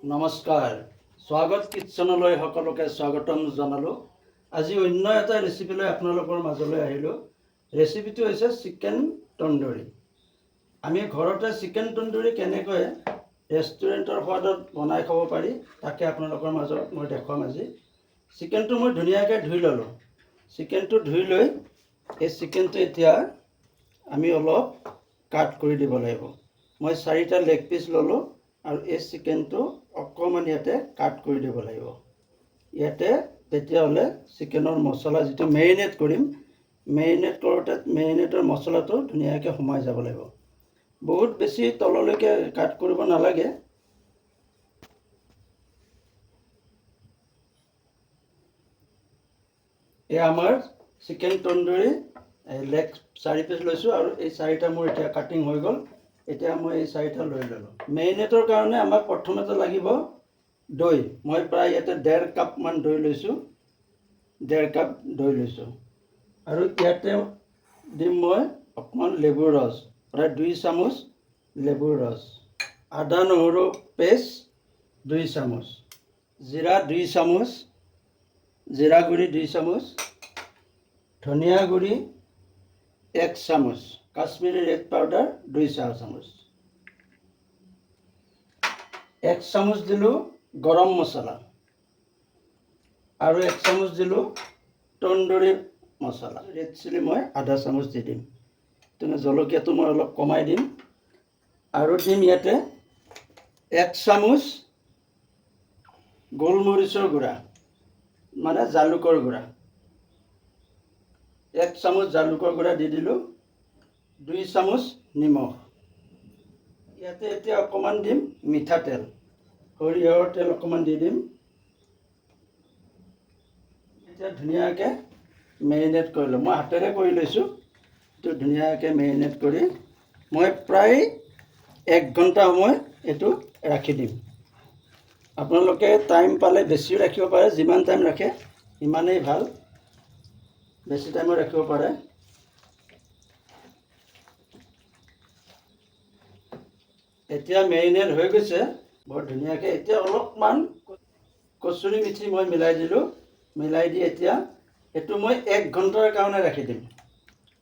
নমস্কাৰ স্বাগত কিটচেনলৈ সকলোকে স্বাগতম জনালোঁ। আজি অন্য এটা ৰেচিপিলৈ আপোনালোকৰ মাজলৈ আহিলোঁ। ৰেচিপিটো হৈছে চিকেন তন্দুৰী। আমি ঘৰতে চিকেন তন্দুৰী কেনেকৈ ৰেষ্টুৰেণ্টৰ সোৱাদত বনাই খাব পাৰি তাকে আপোনালোকৰ মাজত মই দেখুৱাম আজি। চিকেনটো মই ধুনীয়াকৈ ধুই ল'লোঁ। চিকেনটো ধুই লৈ এই চিকেনটো এতিয়া আমি অলপ কাট কৰি দিব লাগিব। মই 4টা লেগ পিচ ল'লোঁ আৰু এই চিকেনটো অকণমান ইয়াতে কাট কৰি দিব লাগিব। ইয়াতে তেতিয়াহ'লে চিকেনৰ মছলা যিটো মেৰিনেট কৰিম, মেৰিনেট কৰোঁতে মেৰিনেটৰ মছলাটো ধুনীয়াকৈ সোমাই যাব লাগিব। বহুত বেছি তললৈকে কাট কৰিব নালাগে। এয়া আমাৰ চিকেন তন্দুৰী লেগ 4 পিচ লৈছোঁ আৰু এই 4টা মোৰ এতিয়া কাটিং হৈ গ'ল। এতিয়া মই এই 4টা লৈ ল'লোঁ। মেৰিনেটৰ কাৰণে আমাক প্ৰথমতে লাগিব দৈ। মই প্ৰায় ইয়াতে 1.5 কাপমান দৈ লৈছোঁ, 1.5 কাপ দৈ লৈছোঁ। আৰু ইয়াতে দিম মই অকণমান লেবুৰ ৰস, প্ৰায় 2 চামুচ লেবুৰ ৰস, আদা নহৰু পেষ্ট 2 চামুচ, জিৰা 2 চামুচ, জিৰা গুড়ি 2 চামুচ, ধনিয়া গুড়ি 1 চামুচ, কাশ্মীৰী ৰেড পাউডাৰ 2 চামুচ, 1 চামুচ দিলোঁ গৰম মছলা আৰু 1 চামুচ দিলোঁ তন্দুৰী মছলা। ৰেড চিলি মই আধা চামুচ দি দিম। তেনে জলকীয়াটো মই অলপ কমাই দিম আৰু দিম ইয়াতে 1 চামুচ গোলমৰিচৰ গুড়া, মানে জালুকৰ গুড়া। 1 চামুচ জালুকৰ গুড়া দি দিলোঁ, 2 চামুচ নিমখ। ইয়াতে এতিয়া অকণমান দিম মিঠাতেল, সৰিয়হৰ তেল অকণমান দি দিম। এতিয়া ধুনীয়াকৈ মেৰিনেট কৰি লওঁ। মই হাতেৰে কৰি লৈছোঁ। এইটো ধুনীয়াকৈ মেৰিনেট কৰি মই প্ৰায় 1 ঘণ্টা সময় এইটো ৰাখি দিম। আপোনালোকে টাইম পালে বেছিও ৰাখিব পাৰে, যিমান টাইম ৰাখে সিমানেই ভাল, বেছি টাইমো ৰাখিব পাৰে। এতিয়া মেৰিনেট হৈ গৈছে বৰ ধুনীয়াকৈ। এতিয়া অলপমান কচুৰি মেথি মই মিলাই দিলোঁ। মিলাই দি এতিয়া এইটো মই 1 ঘণ্টাৰ কাৰণে ৰাখি দিম।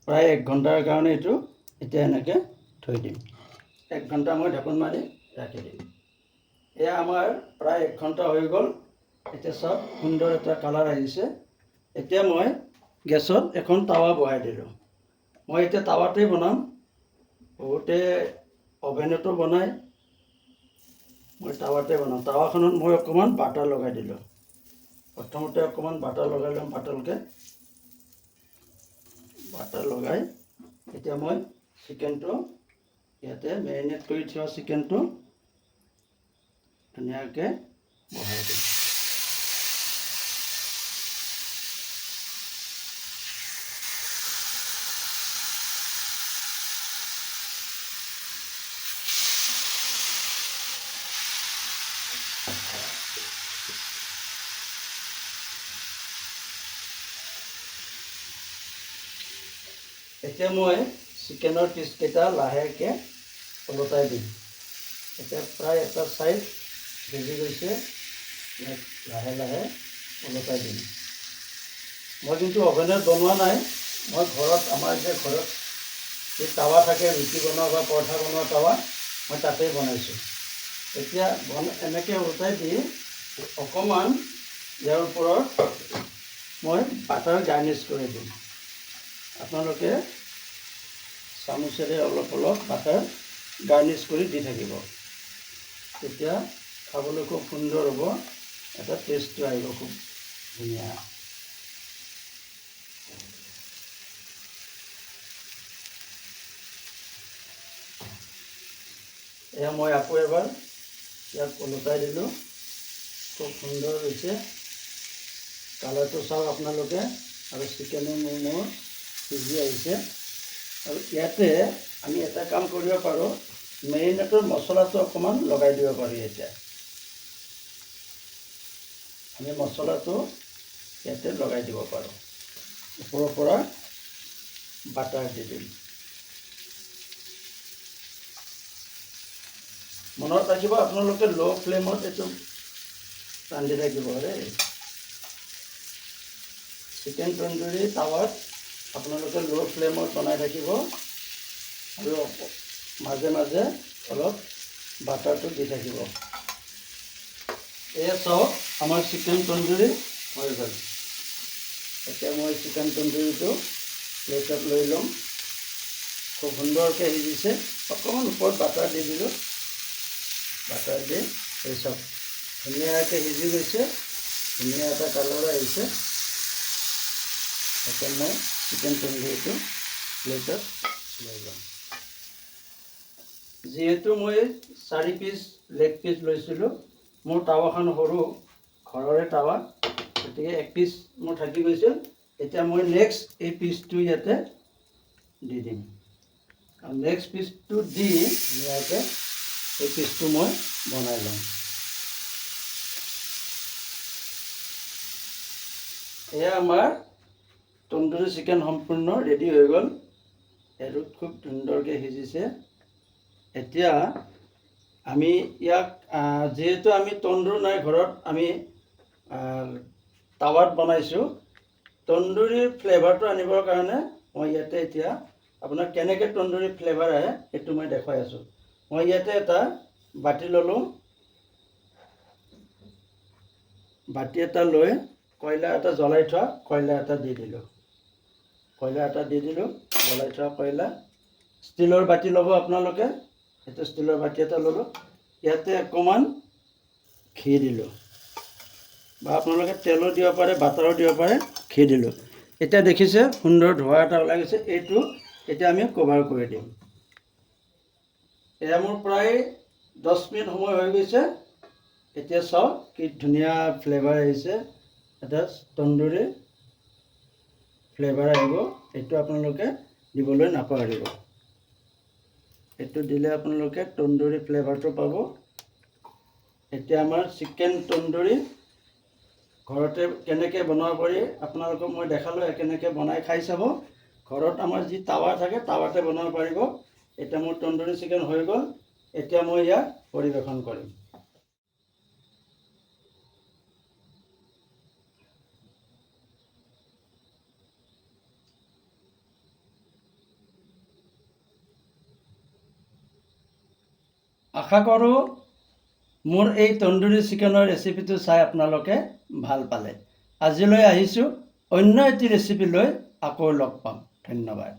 প্ৰায় 1 ঘণ্টাৰ কাৰণে এইটো এতিয়া এনেকৈ থৈ দিম। 1 ঘণ্টা মই ঢাকোন মাৰি ৰাখি দিম। এয়া আমাৰ প্ৰায় 1 ঘণ্টা হৈ গ'ল। এতিয়া চাওক সুন্দৰ এটা কালাৰ আহিছে। এতিয়া মই গেছত এখন টাৱা বহাই দিলোঁ। মই এতিয়া টাৱাতেই বনাম। বহুতে অভেনতো বনায়, মই টাৱাতে বনাওঁ। টাৱাখনত মই অকণমান বাটাৰ লগাই দিলোঁ। প্ৰথমতে অকণমান বাটাৰ লগাই ল'ম পাতলকৈ। বাটাৰ লগাই এতিয়া মই চিকেনটো ইয়াতে মেৰিনেট কৰি থোৱা চিকেনটো ধুনীয়াকৈ বহাই দিম। এতিয়া মই চিকেনৰ পিচকেইটা লাহেকৈ ওলটাই দিম। এতিয়া প্ৰায় এটা ছাইড ভিজি গৈছে, লাহে লাহে ওলটাই দিম। মই কিন্তু অভেনত বনোৱা নাই। মই ঘৰত, আমাৰ যে ঘৰত এই টাৱা থাকে, ৰুটি বনোৱা বা পৰঠা বনোৱা টাৱা, মই তাতেই বনাইছোঁ। এতিয়া এনেকৈ ওলটাই দি অকণমান ইয়াৰ ওপৰত মই বাটাৰ গাৰ্নিছ কৰি দিম। আপোনালোকে চামুচেৰে অলপ অলপ বাটাৰ গাৰ্নিছ কৰি দি থাকিব। তেতিয়া খাবলৈ খুব সুন্দৰ হ'ব, এটা টেষ্টটো আহিব খুব ধুনীয়া। এয়া মই আকৌ এবাৰ ইয়াক ওলটাই দিলোঁ। খুব সুন্দৰ হৈছে কালাৰটো, চাওক আপোনালোকে। আৰু চিকেনো মোৰ সিজি আহিছে। আৰু ইয়াতে আমি এটা কাম কৰিব পাৰোঁ, মেৰিনেটৰ মছলাটো অকণমান লগাই দিব পাৰি। এতিয়া আমি মছলাটো ইয়াতে লগাই দিব পাৰোঁ। ওপৰৰ পৰা বাটাৰ দি দিম। মনত ৰাখিব আপোনালোকে ল' ফ্লেমত এইটো ৰান্ধি থাকিব দেই। চিকেন তন্দুৰী টাৱাত আপোনালোকে ল' ফ্লেমত বনাই থাকিব আৰু মাজে মাজে অলপ বাটাৰটো দি থাকিব। এয়া চাওক আমাৰ চিকেন তন্দুৰী হৈ গ'ল। এতিয়া মই চিকেন তন্দুৰীটো প্লেটত লৈ ল'ম। খুব সুন্দৰকৈ সিজিছে। অকণমান ওপৰত বাটাৰ দি দিলোঁ। বাটাৰ দি এই চাওক ধুনীয়াকৈ সিজি গৈছে। ধুনীয়া এটা কালাৰ আহিছে। এতিয়া মই চিকেন তন্দুৰীটো প্লেটত লৈ ল'ম। যিহেতু মই 4 পিচ লেগ পিচ লৈছিলোঁ, মোৰ টাৱাখন সৰু, ঘৰৰে টাৱা, গতিকে 1 পিচ মোৰ থাকি গৈছিল। এতিয়া মই নেক্সট এই পিচটো ইয়াতে দি দিম। আৰু নেক্সট পিচটো দি ধুনীয়াকৈ এই পিচটো মই বনাই ল'ম। এয়া আমাৰ তন্দুৰী চিকেন সম্পূৰ্ণ ৰেডি হৈ গ'ল। এইটো খুব সুন্দৰকৈ সিজিছে। এতিয়া আমি ইয়াক যিহেতু আমি তন্দুৰ নাই ঘৰত, আমি টাৱাত বনাইছোঁ। তন্দুৰীৰ ফ্লেভাৰটো আনিবৰ কাৰণে মই ইয়াতে এতিয়া আপোনাক কেনেকৈ তন্দুৰী ফ্লেভাৰ আহে সেইটো মই দেখুৱাই আছোঁ। মই ইয়াতে এটা বাতি ল'লোঁ। বাতি এটা লৈ কয়লা এটা জ্বলাই থোৱা কয়লা এটা দি দিলোঁ। জ্বলাই থোৱা কয়লা। ষ্টিলৰ বাতি ল'ব আপোনালোকে। এইটো ষ্টিলৰ বাতি এটা ল'লোঁ। ইয়াতে অকণমান ঘি দিলোঁ, বা আপোনালোকে তেলো দিব পাৰে, বাটাৰো দিব পাৰে। ঘি দিলোঁ। এতিয়া দেখিছে সুন্দৰ ধোঁৱা এটা ওলাই গৈছে। এইটো এতিয়া আমি কভাৰ কৰি দিম। এয়া মোৰ প্ৰায় 10 মিনিট সময় হৈ গৈছে। এতিয়া চাওক কি ধুনীয়া ফ্লেভাৰ আহিছে। এটা তন্দুৰী ফ্লেভাৰ আহিব। এইটো আপোনালোকে দিবলৈ নাপাহৰিব। এইটো দিলে আপোনালোকে তন্দুৰী ফ্লেভাৰটো পাব। এতিয়া আমাৰ চিকেন তন্দুৰী ঘৰতে কেনেকৈ বনাব পাৰি আপোনালোকক মই দেখালোঁ। কেনেকৈ বনাই খাই চাব। ঘৰত আমাৰ যি টাৱা থাকে টাৱাতে বনাব পাৰিব। এতিয়া মোৰ তন্দুৰী চিকেন হৈ গ'ল। এতিয়া মই ইয়াক পৰিৱেশন কৰিম। আশা কৰোঁ মোৰ এই তন্দুৰী চিকেনৰ ৰেচিপিটো চাই আপোনালোকে ভাল পালে। আজিলৈ আহিছোঁ, অন্য এটি ৰেচিপি লৈ আকৌ লগ পাম। ধন্যবাদ।